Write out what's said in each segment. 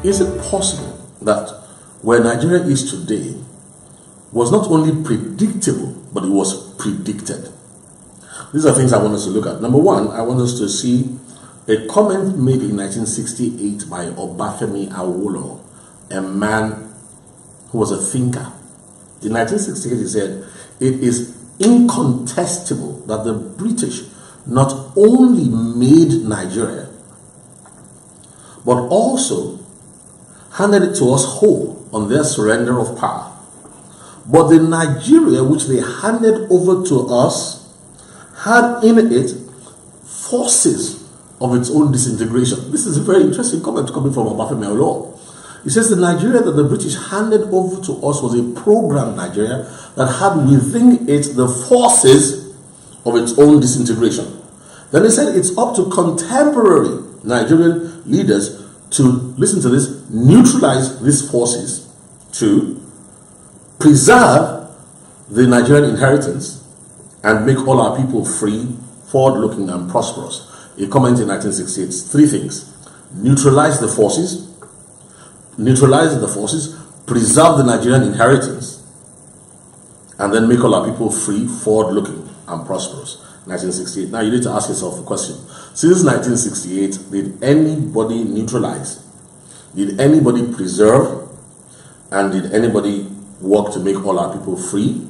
is it possible that where Nigeria is today was not only predictable, but it was predicted? These are things I want us to look at. Number one, I want us to see a comment made in 1968 by Obafemi Awolowo, a man who was a thinker. In 1968, he said, "It is incontestable that the British not only made Nigeria, but also handed it to us whole on their surrender of power. But the Nigeria which they handed over to us had in it forces of its own disintegration." This is a very interesting comment coming from Obafemi Awolowo. He says the Nigeria that the British handed over to us was a programmed Nigeria that had within it the forces of its own disintegration. Then he said it's up to contemporary Nigerian leaders to, listen to this, neutralize these forces, to preserve the Nigerian inheritance and make all our people free, forward-looking and prosperous. A comment in 1968, three things: neutralize the forces, preserve the Nigerian inheritance, and then make all our people free, forward-looking and prosperous. 1968. Now you need to ask yourself a question. Since 1968, did anybody neutralize? Did anybody preserve? And did anybody work to make all our people free,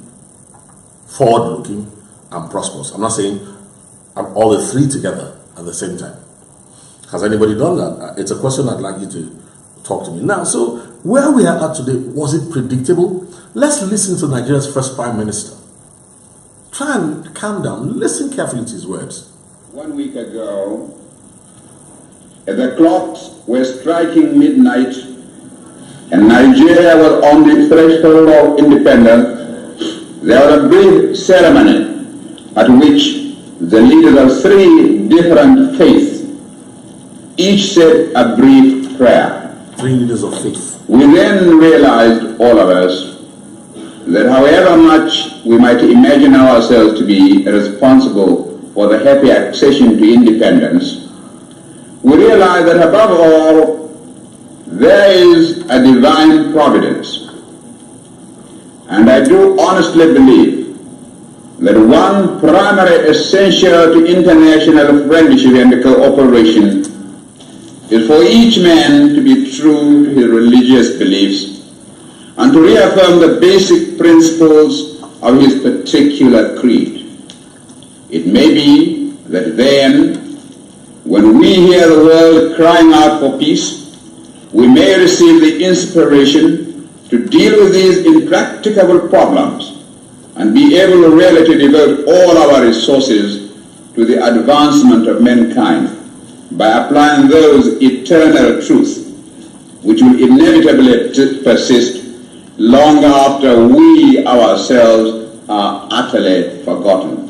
forward-looking and prosperous? I'm not saying all the three together at the same time. Has anybody done that? It's a question I'd like you to talk to me. Now, so where we are at today, was it predictable? Let's listen to Nigeria's first Prime Minister. Try and calm down. Listen carefully to his words. 1 week ago, as the clocks were striking midnight and Nigeria was on the threshold of independence, there was a brief ceremony at which the leaders of three different faiths each said a brief prayer. Three leaders of faith. We then realized, all of us, that however much we might imagine ourselves to be responsible for the happy accession to independence, we realize that above all, there is a divine providence. And I do honestly believe that one primary essential to international friendship and cooperation is for each man to be true to his religious beliefs and to reaffirm the basic principles of his particular creed. It may be that then, when we hear the world crying out for peace, we may receive the inspiration to deal with these impracticable problems and be able really to devote all our resources to the advancement of mankind by applying those eternal truths which will inevitably persist long after we ourselves are utterly forgotten.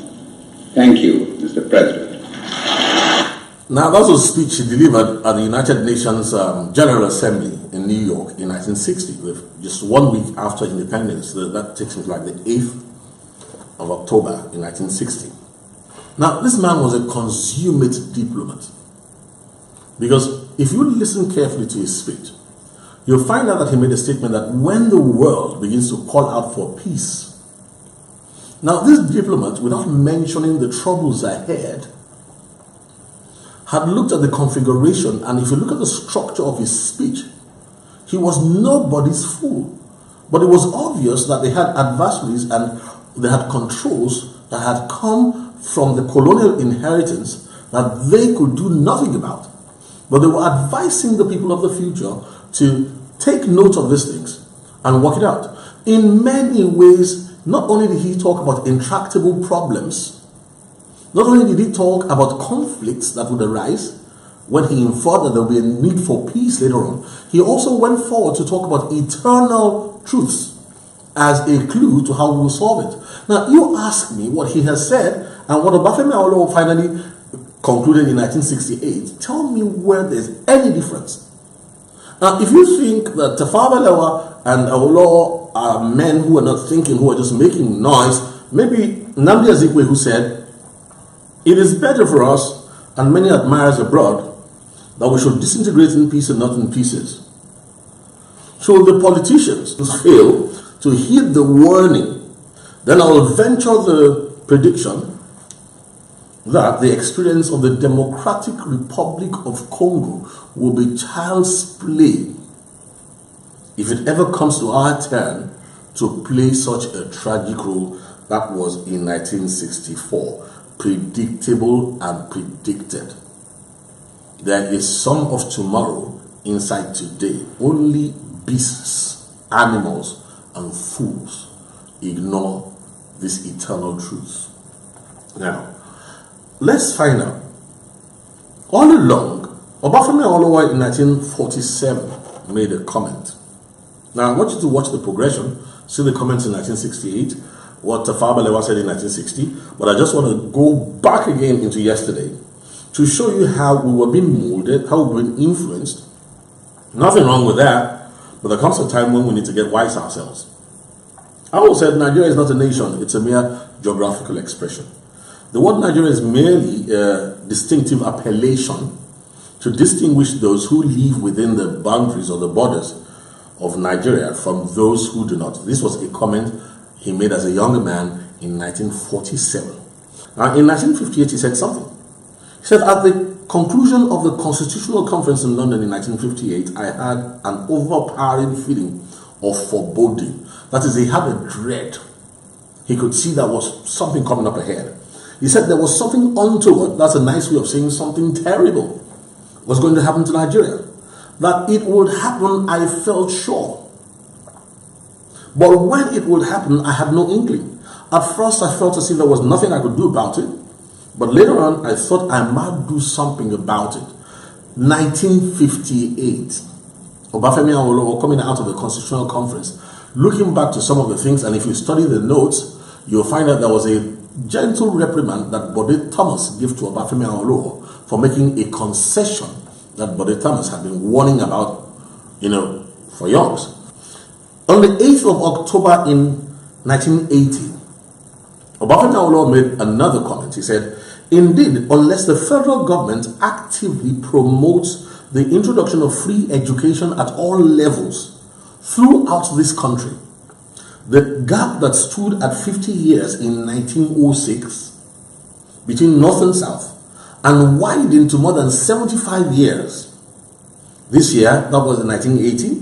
Thank you, Mr. President. Now, that was a speech he delivered at the United Nations General Assembly in New York in 1960, just 1 week after independence. That takes me to like the 8th of October in 1960. Now, this man was a consummate diplomat, because if you listen carefully to his speech, you'll find out that he made a statement that when the world begins to call out for peace. Now, this diplomat, without mentioning the troubles ahead, had looked at the configuration, and if you look at the structure of his speech, he was nobody's fool. But it was obvious that they had adversaries and they had controls that had come from the colonial inheritance that they could do nothing about. But they were advising the people of the future to take note of these things and work it out. In many ways, not only did he talk about intractable problems, not only did he talk about conflicts that would arise when he inferred that there would be a need for peace later on, he also went forward to talk about eternal truths as a clue to how we will solve it. Now, you ask me what he has said and what Obafemi Awolowo finally concluded in 1968. Tell me where there's any difference. Now, if you think that Tafawa Balewa and Awolowo are men who are not thinking, who are just making noise, maybe Nnamdi Azikiwe, who said, "It is better for us, and many admirers abroad, that we should disintegrate in peace and not in pieces." should the politicians fail to heed the warning, then I will venture the prediction that the experience of the Democratic Republic of Congo will be child's play if it ever comes to our turn to play such a tragic role that was in 1964. Predictable and predicted. There is some of tomorrow inside today. Only beasts, animals, and fools ignore this eternal truth. Now, let's find out. All along, Obafemi Awolowo in 1947 made a comment. Now, I want you to watch the progression, see the comments in 1968, what Tafawa Balewa said in 1960, but I just want to go back again into yesterday to show you how we were being molded, how we were being influenced. Nothing wrong with that, but there comes a time when we need to get wise ourselves. I always said Nigeria is not a nation, it's a mere geographical expression. The word Nigeria is merely a distinctive appellation to distinguish those who live within the boundaries or the borders of Nigeria from those who do not. This was a comment he made as a younger man in 1947. Now, in 1958, he said something. He said, at the conclusion of the Constitutional Conference in London in 1958, I had an overpowering feeling of foreboding. That is, he had a dread. He could see there was something coming up ahead. He said there was something untoward, that's a nice way of saying something terrible, was going to happen to Nigeria. That it would happen, I felt sure. But when it would happen, I had no inkling. At first, I felt as if there was nothing I could do about it. But later on, I thought I might do something about it. 1958, Obafemi Awolowo coming out of the Constitutional Conference, looking back to some of the things, and if you study the notes, you'll find that there was a gentle reprimand that Bode Thomas gave to Obafemi Awolowo for making a concession that Bode Thomas had been warning about, for years. On the 8th of October in 1980, Obafemi Awolowo made another comment. He said, indeed, unless the federal government actively promotes the introduction of free education at all levels throughout this country, the gap that stood at 50 years in 1906 between North and South and widened to more than 75 years this year, that was in 1980,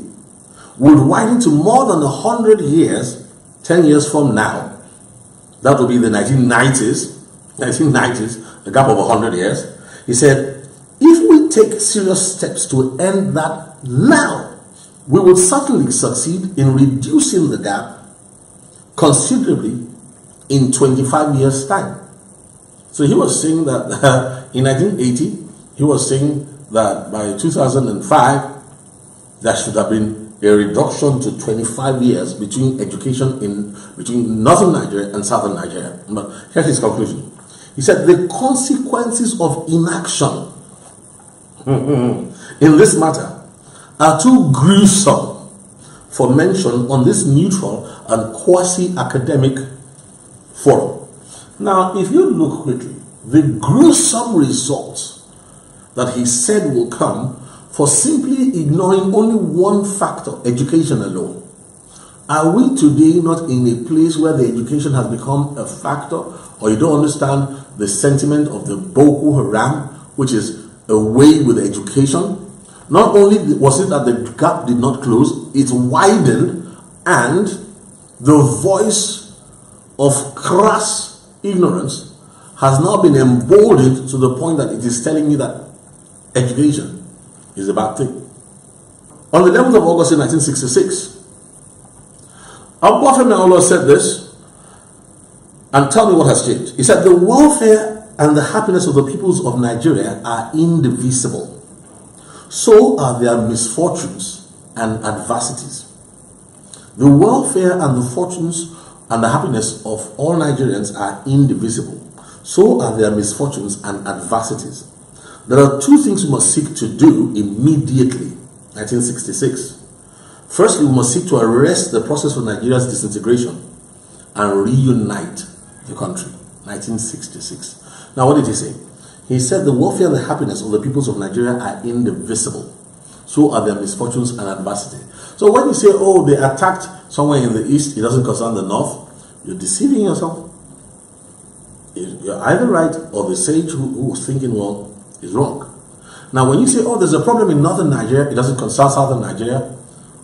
would widen to more than 100 years, 10 years from now. That would be the 1990s, a gap of 100 years. He said, if we take serious steps to end that now, we will certainly succeed in reducing the gap considerably in 25 years' time. So he was saying that in 1980, he was saying that by 2005, there should have been a reduction to 25 years between education between northern Nigeria and southern Nigeria. But here's his conclusion. He said the consequences of inaction in this matter are too gruesome for mention on this neutral and quasi-academic forum. Now, if you look quickly, the gruesome results that he said will come for simply ignoring only one factor, education alone. Are we today not in a place where the education has become a factor, or you don't understand the sentiment of the Boko Haram, which is away with education? Not only was it that the gap did not close, it widened, and the voice of crass ignorance has now been emboldened to the point that it is telling you that education is a bad thing. On the 11th of August in 1966, Obafemi Awolowo said this, and tell me what has changed. He said, the welfare and the happiness of the peoples of Nigeria are indivisible. So are their misfortunes and adversities. The welfare and the fortunes and the happiness of all Nigerians are indivisible. So are their misfortunes and adversities. There are two things we must seek to do immediately. 1966. Firstly, we must seek to arrest the process of Nigeria's disintegration and reunite the country. 1966. Now, what did he say? He said the welfare and the happiness of the peoples of Nigeria are indivisible. So are their misfortunes and adversity. So when you say, oh, they attacked somewhere in the east, it doesn't concern the north, you're deceiving yourself. You're either right or the sage who was thinking wrong is wrong. Now, when you say, oh, there's a problem in northern Nigeria, it doesn't concern southern Nigeria,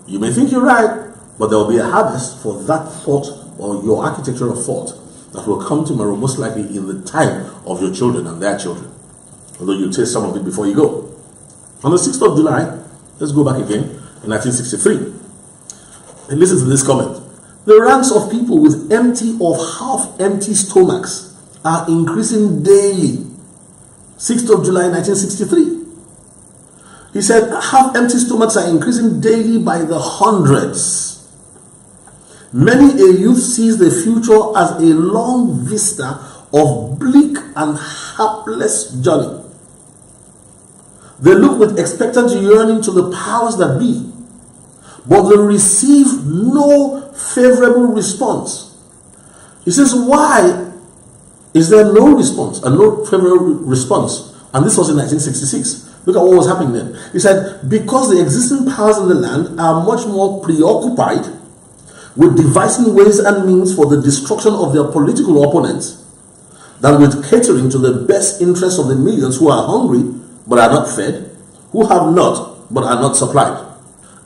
you may think you're right, but there will be a harvest for that thought or your architecture of thought that will come tomorrow, most likely in the time of your children and their children. Although you taste some of it before you go. On the 6th of July, let's go back again, in 1963. And listen to this comment. The ranks of people with empty or half-empty stomachs are increasing daily. 6th of July 1963. He said half-empty stomachs are increasing daily by the hundreds. Many a youth sees the future as a long vista of bleak and hapless journey. They look with expectant yearning to the powers that be, but they receive no favorable response. He says, why is there no response and no favorable response? And this was in 1966. Look at what was happening then. He said, because the existing powers in the land are much more preoccupied with devising ways and means for the destruction of their political opponents than with catering to the best interests of the millions who are hungry but are not fed, who have not but are not supplied.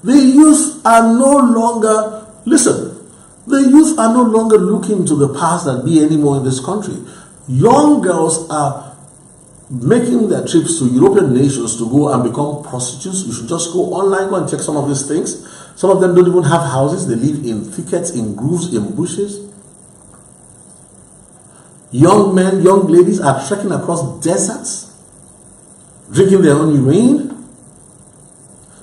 The youth are no longer, the youth are no longer looking to the powers that be anymore in this country. Young girls are making their trips to European nations to go and become prostitutes. You should just go online, go and check some of these things. Some of them don't even have houses. They live in thickets, in grooves, in bushes. Young men, young ladies are trekking across deserts, drinking their own urine.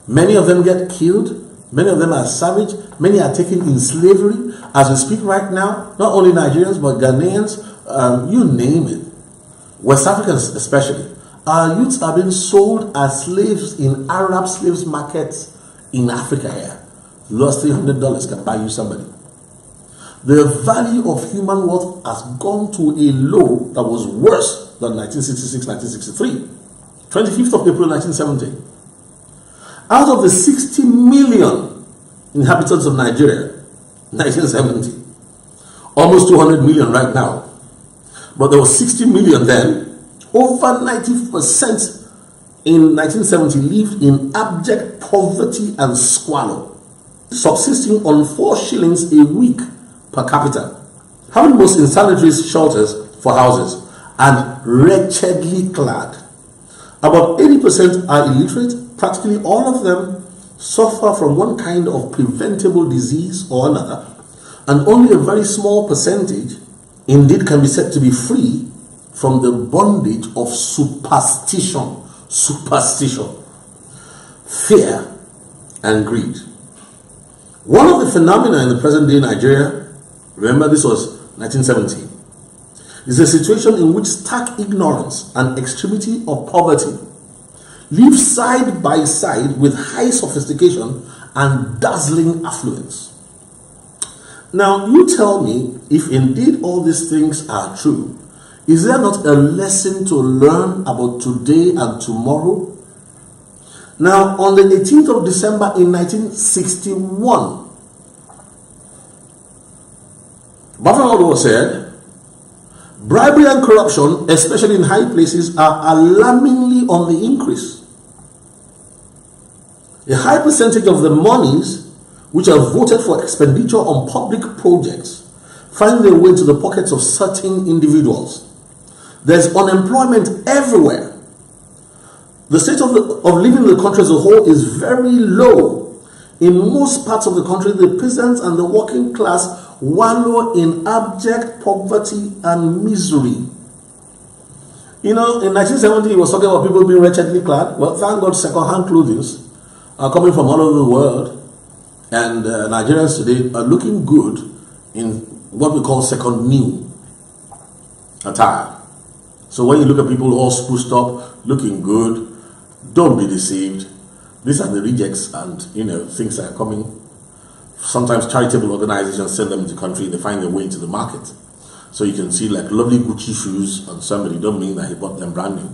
Many of them get killed. Many of them are savage. Many are taken in slavery. As we speak right now, not only Nigerians, but Ghanaians, you name it. West Africans especially. Our youths are being sold as slaves in Arab slaves markets in Africa here. You lost $300 can buy you somebody. The value of human worth has gone to a low that was worse than 1966, 1963. 25th of April 1970. Out of the 60 million inhabitants of Nigeria, 1970, almost 200 million right now, but there was 60 million then, over 90% in 1970 lived in abject poverty and squalor, subsisting on 4 shillings a week per capita, having most insanitary shelters for houses, and wretchedly clad. About 80% are illiterate. Practically all of them suffer from one kind of preventable disease or another, and only a very small percentage indeed can be said to be free from the bondage of superstition, fear, and greed. One of the phenomena in the present day Nigeria, remember this was 1970, is a situation in which stark ignorance and extremity of poverty live side by side with high sophistication and dazzling affluence. Now, you tell me, if indeed all these things are true, is there not a lesson to learn about today and tomorrow? Now, on the 18th of December in 1961, Buffalo said, bribery and corruption, especially in high places, are alarmingly on the increase. A high percentage of the monies which are voted for expenditure on public projects find their way to the pockets of certain individuals. There's unemployment everywhere. The state of living in the country as a whole is very low. In most parts of the country, the peasants and the working class wallow in abject poverty and misery. You know, in 1970, he was talking about people being wretchedly clad. Well, thank God, second-hand clothing are coming from all over the world. And Nigerians today are looking good in what we call second new attire. So when you look at people all spruced up, looking good, don't be deceived. These are the rejects and, things that are coming. Sometimes charitable organizations send them into the country, they find their way into the market. So you can see like lovely Gucci shoes on somebody, don't mean that he bought them brand new.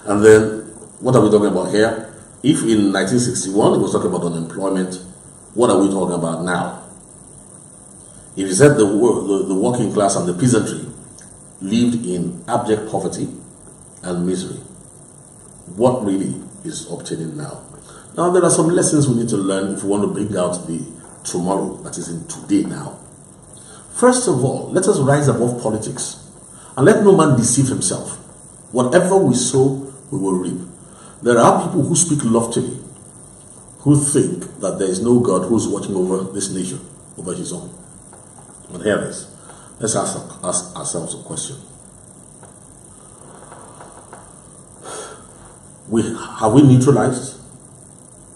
And then, what are we talking about here? If in 1961 it was talking about unemployment, what are we talking about now? If you said the working class and the peasantry lived in abject poverty and misery, what really is obtaining now? Now, there are some lessons we need to learn if we want to bring out the tomorrow that is in today now. First of all, let us rise above politics and let no man deceive himself. Whatever we sow, we will reap. There are people who speak loftily, who think that there is no God who is watching over this nation, over his own. But here it is. Let's ask ourselves a question. Have we neutralized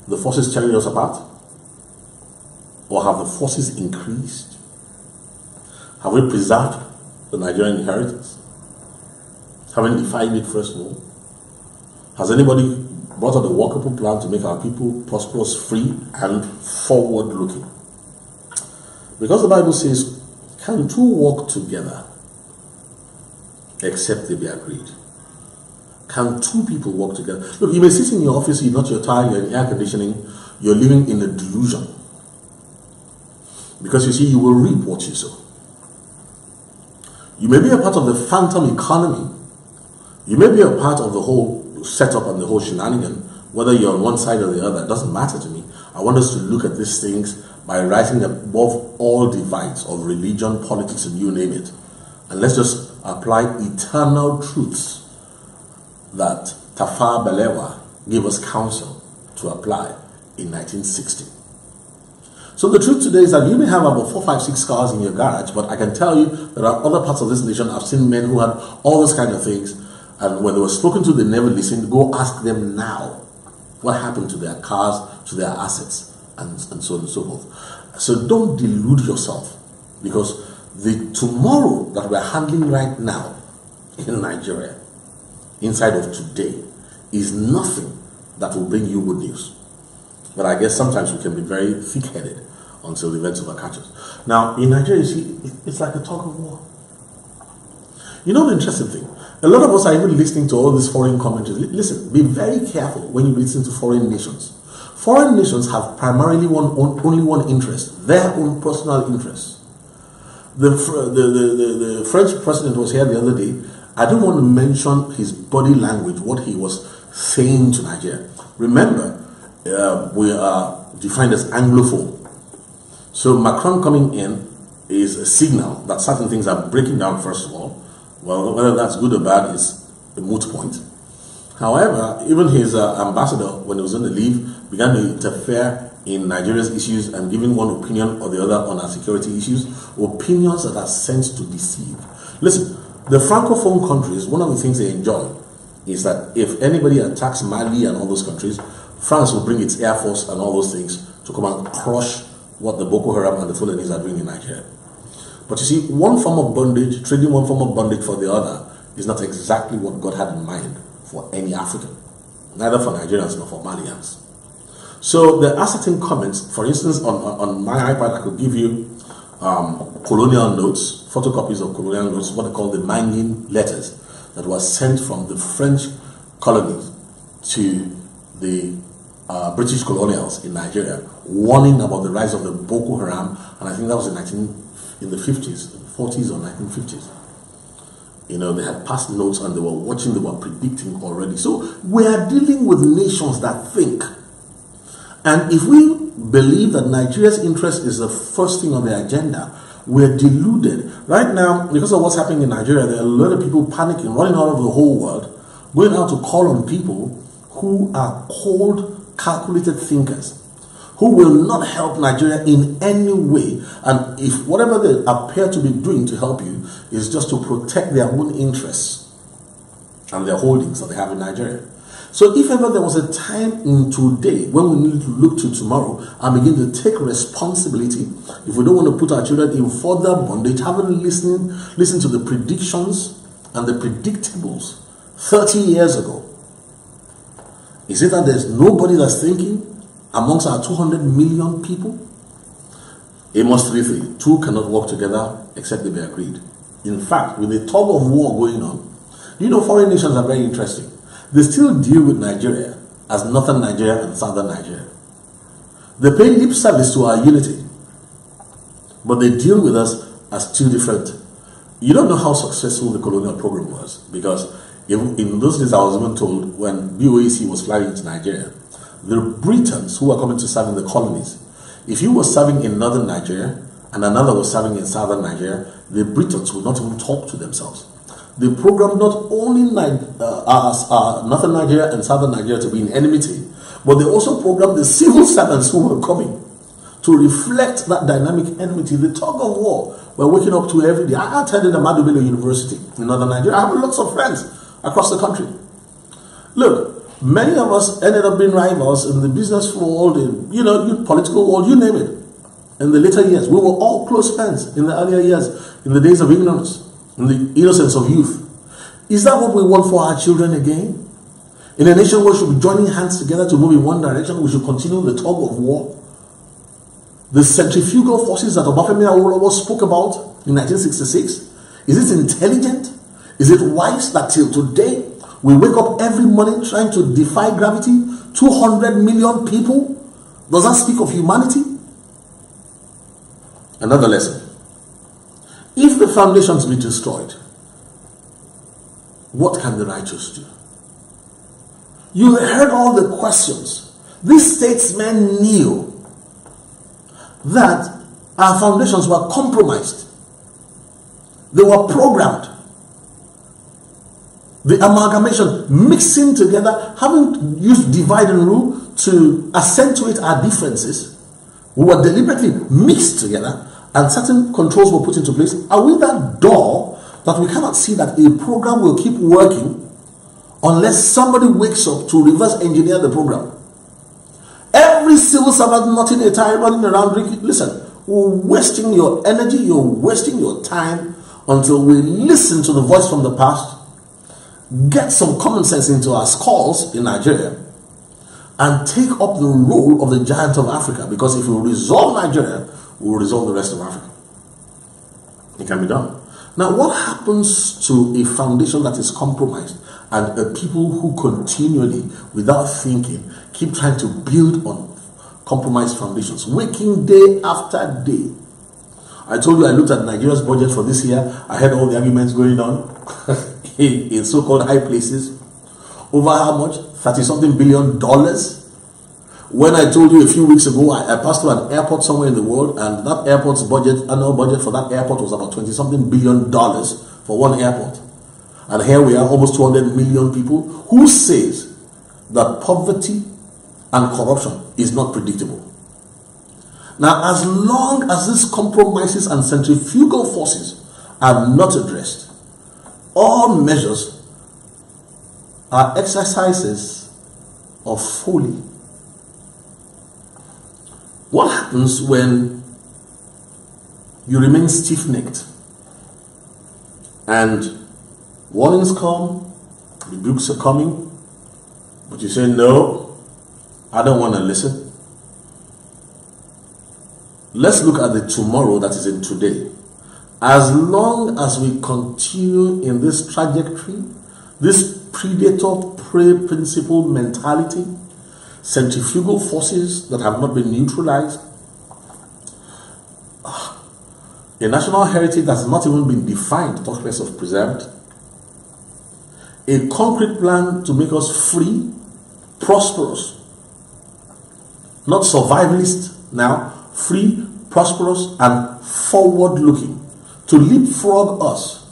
the forces tearing us apart? Or have the forces increased? Have we preserved the Nigerian inheritance? Haven't defined it first of all? Has anybody brought out a workable plan to make our people prosperous, free, and forward-looking? Because the Bible says, can two walk together except they be agreed? Can two people work together? Look, you may sit in your office, you're not your tire, you're in air conditioning, you're living in a delusion. Because you see, you will reap what you sow. You may be a part of the phantom economy. You may be a part of the whole setup and the whole shenanigan, whether you're on one side or the other. It doesn't matter to me. I want us to look at these things by rising above all divides of religion, politics, and you name it. And let's just apply eternal truths that Tafawa Balewa gave us counsel to apply in 1960. So the truth today is that you may have about 4, 5, 6 cars in your garage, but I can tell you there are other parts of this nation. I've seen men who had all those kind of things, and when they were spoken to, they never listened. Go ask them now what happened to their cars, to their assets, and so on and so forth. So don't delude yourself, because the tomorrow that we're handling right now in Nigeria, inside of today, is nothing that will bring you good news. But I guess sometimes we can be very thick-headed until the events overcatch us. Now, in Nigeria, you see, it's like a tug of war. You know the interesting thing? A lot of us are even listening to all these foreign commentaries. Listen, be very careful when you listen to foreign nations. Foreign nations have primarily only one interest, their own personal interest. The French president was here the other day. I don't want to mention his body language, what he was saying to Nigeria. Remember, we are defined as Anglophone. So Macron coming in is a signal that certain things are breaking down, first of all. Well, whether that's good or bad is a moot point. However, even his ambassador, when he was on the leave, began to interfere in Nigeria's issues and giving one opinion or the other on our security issues, opinions that are sent to deceive. Listen, the Francophone countries, one of the things they enjoy is that if anybody attacks Mali and all those countries, France will bring its air force and all those things to come and crush what the Boko Haram and the Fulanis are doing in Nigeria. But you see, one form of bondage, trading one form of bondage for the other, is not exactly what God had in mind for any African, neither for Nigerians nor for Malians. So there are certain comments. For instance, on my iPad, I could give you colonial notes, photocopies of colonial notes, what they call the Mangin letters, that were sent from the French colonies to the British colonials in Nigeria, warning about the rise of the Boko Haram, and I think that was in the 50s, 40s or 1950s. You know, they had passed notes and they were watching, they were predicting already. So we are dealing with nations that think. And if we believe that Nigeria's interest is the first thing on the agenda, we're deluded. Right now, because of what's happening in Nigeria, there are a lot of people panicking, running out of the whole world, going out to call on people who are cold, calculated thinkers, who will not help Nigeria in any way. And if whatever they appear to be doing to help you is just to protect their own interests and their holdings that they have in Nigeria. So if ever there was a time in today when we need to look to tomorrow and begin to take responsibility, if we don't want to put our children in further bondage, haven't listened to the predictions and the predictables 30 years ago, is it that there's nobody that's thinking amongst our 200 million people? Amos 3:3, two cannot work together except they be agreed. In fact, with the tug of war going on, you know, foreign nations are very interesting. They still deal with Nigeria as Northern Nigeria and Southern Nigeria. They pay lip service to our unity, but they deal with us as two different. You don't know how successful the colonial program was, because in those days I was even told when BOAC was flying into Nigeria, the Britons who were coming to serve in the colonies, if you were serving in Northern Nigeria and another was serving in Southern Nigeria, the Britons would not even talk to themselves. They programmed not only Northern Nigeria and Southern Nigeria to be in enmity, but they also programmed the civil servants who were coming to reflect that dynamic enmity, the tug of war we're waking up to every day. I attended Ahmadu Bello University in Northern Nigeria. I have lots of friends across the country. Look, many of us ended up being rivals in the business world, in political world, you name it. In the later years, we were all close friends in the earlier years, in the days of ignorance, in the innocence of youth. Is that what we want for our children again? In a nation where we should be joining hands together to move in one direction, we should continue the tug of war. The centrifugal forces that Obafemi Awolowo spoke about in 1966, is it intelligent? Is it wise that till today we wake up every morning trying to defy gravity? 200 million people? Does that speak of humanity? Another lesson. If the foundations be destroyed, what can the righteous do? You heard all the questions. These statesmen knew that our foundations were compromised. They were programmed. The amalgamation, mixing together, having used divide and rule to accentuate our differences, we were deliberately mixed together and certain controls were put into place. Are we that door that we cannot see that a program will keep working unless somebody wakes up to reverse engineer the program? Every civil servant not in a tie running around drinking. Listen, we're wasting your energy, you're wasting your time until we listen to the voice from the past, get some common sense into our skulls in Nigeria, and take up the role of the giant of Africa. Because if we resolve Nigeria, we will resolve the rest of Africa. It can be done. Now, what happens to a foundation that is compromised and a people who continually, without thinking, keep trying to build on compromised foundations, waking day after day? I told you I looked at Nigeria's budget for this year. I heard all the arguments going on in so-called high places. Over how much? $30-something billion. When I told you a few weeks ago, I passed through an airport somewhere in the world, and that airport's annual budget for that airport was about $20-something billion for one airport. And here we are, almost 200 million people. Who says that poverty and corruption is not predictable? Now, as long as these compromises and centrifugal forces are not addressed, all measures are exercises of folly. What happens when you remain stiff-necked and warnings come, rebukes are coming, but you say, no, I don't want to listen? Let's look at the tomorrow that is in today. As long as we continue in this trajectory, this predator-prey principle mentality, centrifugal forces that have not been neutralized, a national heritage that has not even been defined, talk less of preserved, a concrete plan to make us free, prosperous, not survivalist now, free, prosperous, and forward-looking, to leapfrog us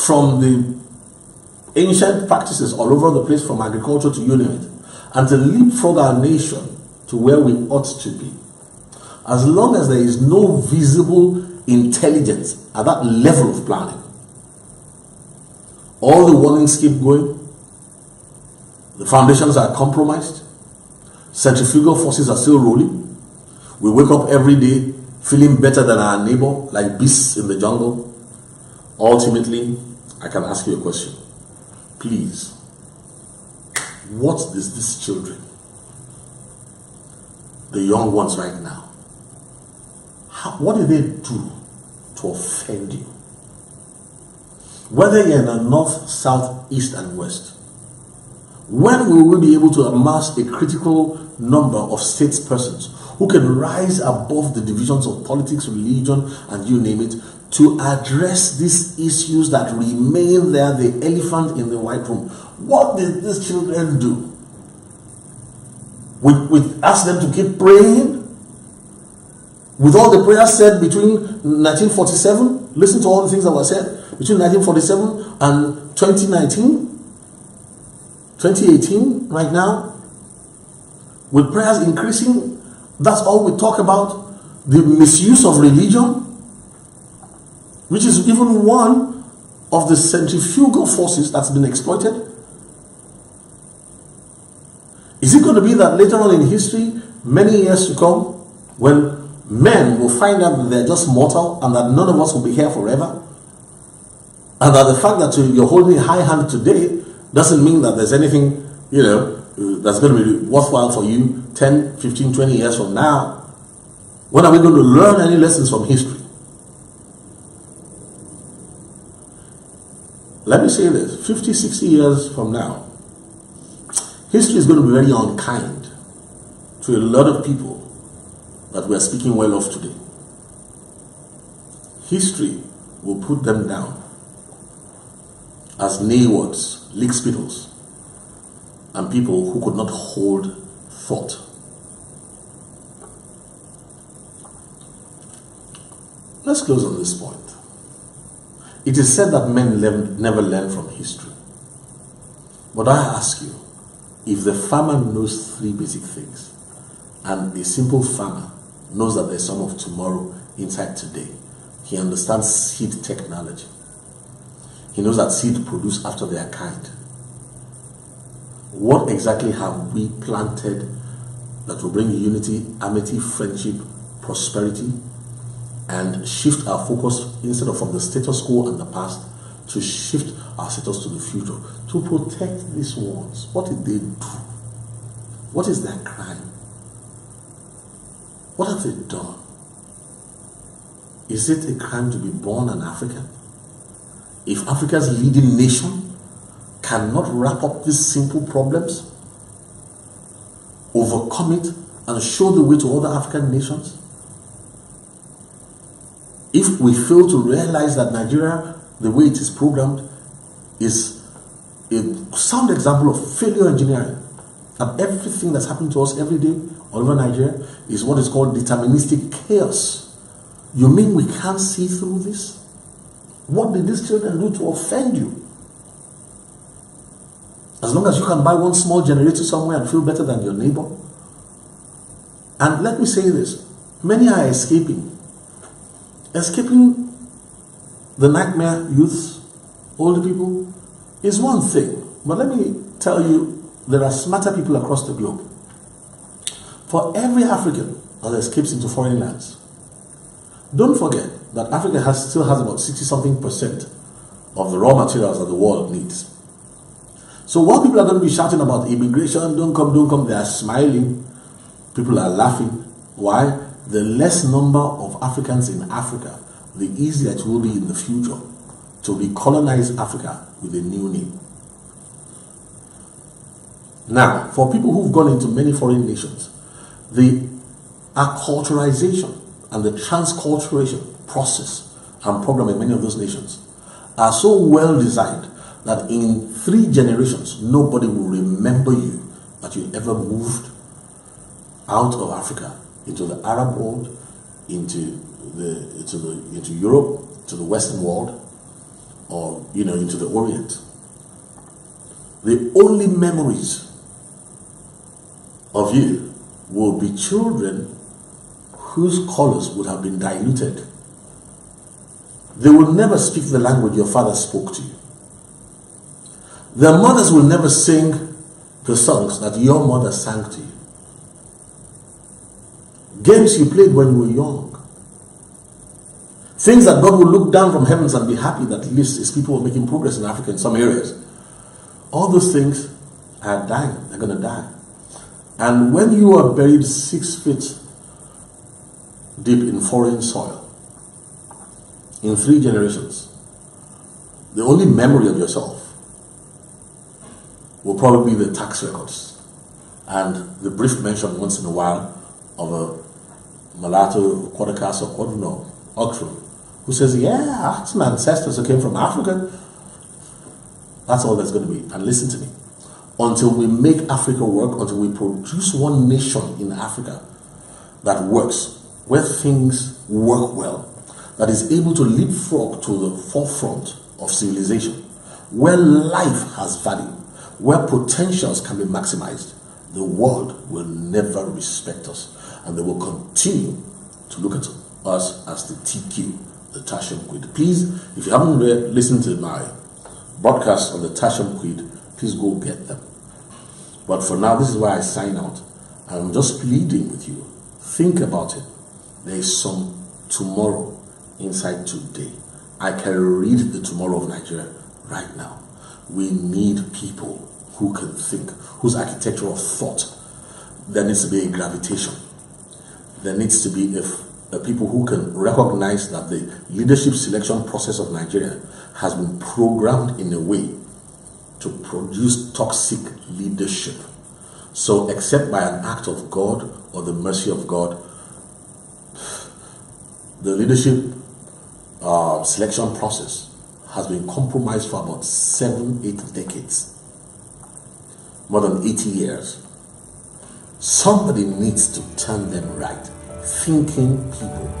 from the ancient practices all over the place, from agriculture to you name it, and to leapfrog our nation to where we ought to be. As long as there is no visible intelligence at that level of planning, all the warnings keep going, the foundations are compromised, centrifugal forces are still rolling, we wake up every day feeling better than our neighbor, like beasts in the jungle. Ultimately, I can ask you a question. Please, what is these children, the young ones right now, what did they do to offend you? Whether you're in the north, south, east, and west, When will we be able to amass a critical number of statespersons who can rise above the divisions of politics, religion, and you name it, to address these issues that remain there, the elephant in the white room? What did these children do? We asked them to keep praying. With all the prayers said between 1947, listen to all the things that were said, between 1947 and 2019, 2018, right now, with prayers increasing, that's all we talk about. The misuse of religion, which is even one of the centrifugal forces that's been exploited. Is it going to be that later on in history, many years to come, when men will find out that they're just mortal and that none of us will be here forever, and that the fact that you're holding a high hand today doesn't mean that there's anything, that's going to be worthwhile for you 10, 15, 20 years from now? When are we going to learn any lessons from history? Let me say this, 50, 60 years from now, history is going to be very unkind to a lot of people that we are speaking well of today. History will put them down as naywards, lickspittles, and people who could not hold thought. Let's close on this point. It is said that men never learn from history. But I ask you, if the farmer knows three basic things, and a simple farmer knows that there's some of tomorrow inside today, he understands seed technology. He knows that seed produce after their kind. What exactly have we planted that will bring unity, amity, friendship, prosperity, and shift our focus instead of from the status quo and the past to shift our status to the future, to protect these ones? What did they do? What is their crime? What have they done? Is it a crime to be born an African? If Africa's leading nation cannot wrap up these simple problems, overcome it, and show the way to other African nations, if we fail to realize that Nigeria, the way it is programmed, is a sound example of failure engineering, and everything that's happening to us every day all over Nigeria is what is called deterministic chaos, you mean we can't see through this? What did these children do to offend you? As long as you can buy one small generator somewhere and feel better than your neighbor. And let me say this, many are escaping. Escaping the nightmare youths, older people, is one thing. But let me tell you, there are smarter people across the globe. For every African that escapes into foreign lands, don't forget that Africa still has about 60-something% of the raw materials that the world needs. So while people are going to be shouting about immigration, don't come, they are smiling. People are laughing. Why? The less number of Africans in Africa, the easier it will be in the future to recolonize Africa with a new name. Now, for people who've gone into many foreign nations, the acculturization and the transculturation process and program in many of those nations are so well designed that in 3 generations, nobody will remember you that you ever moved out of Africa into the Arab world, into Europe, to the Western world, or into the Orient. The only memories of you will be children whose colors would have been diluted. They will never speak the language your father spoke to you. Their mothers will never sing the songs that your mother sang to you. Games you played when you were young. Things that God will look down from heavens and be happy that at least his people are making progress in Africa in some areas. All those things are dying. They're going to die. And when you are buried 6 feet deep in foreign soil, in 3 generations, the only memory of yourself will probably be the tax records and the brief mention once in a while of a mulatto, quarter caste, or Oxford, who says, yeah, I had some ancestors who came from Africa. That's all there's going to be. And listen to me. Until we make Africa work, until we produce one nation in Africa that works, where things work well, that is able to leapfrog to the forefront of civilization, where life has value, where potentials can be maximized, the world will never respect us, and they will continue to look at us as the TQ, the Tertium Quid. Please, if you haven't listened to my broadcast on the Tertium Quid, please go get them. But for now, this is why I sign out. I'm just pleading with you. Think about it. There is some tomorrow inside today. I can read the tomorrow of Nigeria right now. We need people who can think, whose architecture of thought. There needs to be a gravitation. There needs to be people who can recognize that the leadership selection process of Nigeria has been programmed in a way to produce toxic leadership. So except by an act of God or the mercy of God, the leadership selection process has been compromised for about 7-8 decades, more than 80 years. Somebody needs to turn them right. Thinking people